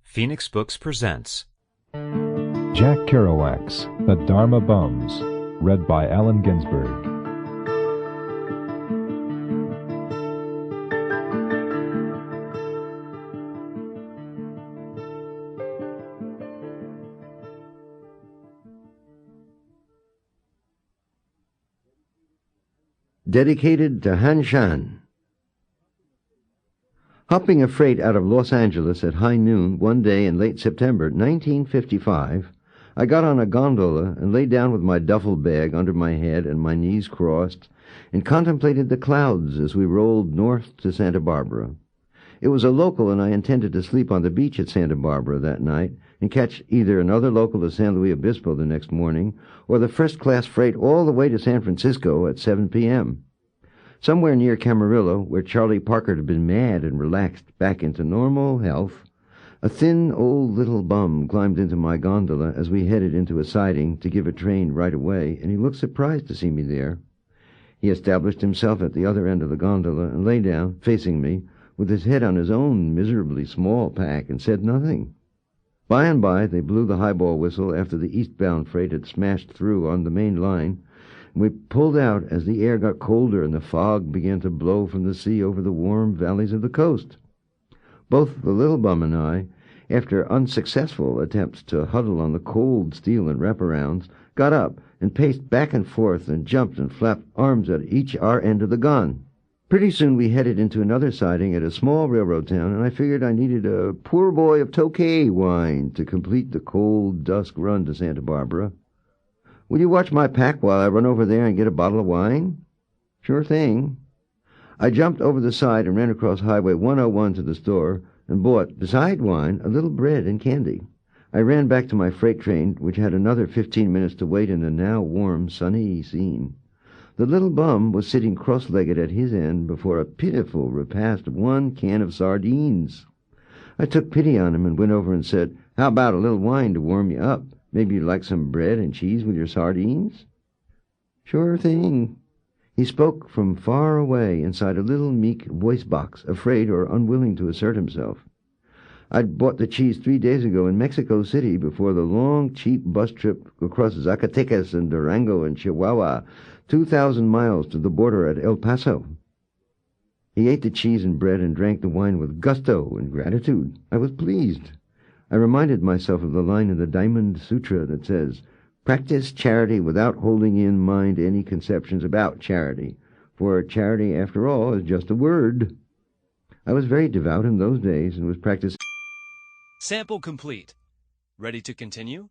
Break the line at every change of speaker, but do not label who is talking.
Phoenix Books presents
Jack Kerouac's The Dharma Bums, read by Allen Ginsberg.
Dedicated to Han Shan. Hopping a freight out of Los Angeles at high noon one day in late September 1955, I got on a gondola and lay down with my duffel bag under my head and my knees crossed and contemplated the clouds as we rolled north to Santa Barbara. It was a local, and I intended to sleep on the beach at Santa Barbara that night and catch either another local to San Luis Obispo the next morning or the first-class freight all the way to San Francisco at 7 p.m. Somewhere near Camarillo, where Charlie Parker had been mad and relaxed back into normal health, a thin old little bum climbed into my gondola as we headed into a siding to give a train right away, and he looked surprised to see me there. He established himself at the other end of the gondola and lay down, facing me, with his head on his own miserably small pack, and said nothing. By and by they blew the highball whistle after the eastbound freight had smashed through on the main line. We pulled out as the air got colder and the fog began to blow from the sea over the warm valleys of the coast. Both the little bum and I, after unsuccessful attempts to huddle on the cold steel and wraparounds, got up and paced back and forth and jumped and flapped arms at each our end of the gun. Pretty soon we headed into another siding at a small railroad town, and I figured I needed a poor boy of Tokay wine to complete the cold dusk run to Santa Barbara. "Will you watch my pack while I run over there and get a bottle of wine?" "Sure thing." I jumped over the side and ran across Highway 101 to the store and bought, beside wine, a little bread and candy. I ran back to my freight train, which had another 15 minutes to wait in the now warm, sunny scene. The little bum was sitting cross-legged at his end before a pitiful repast of 1 can of sardines. I took pity on him and went over and said, "How about a little wine to warm you up? Maybe you'd like some bread and cheese with your sardines?" "Sure thing." He spoke from far away inside a little meek voice box, afraid or unwilling to assert himself. "I'd bought the cheese 3 days ago in Mexico City before the long, cheap bus trip across Zacatecas and Durango and Chihuahua, 2,000 miles to the border at El Paso." He ate the cheese and bread and drank the wine with gusto and gratitude. I was pleased. I reminded myself of the line in the Diamond Sutra that says, "Practice charity without holding in mind any conceptions about charity, for charity, after all, is just a word." I was very devout in those days and was practicing.
Sample complete. Ready to continue?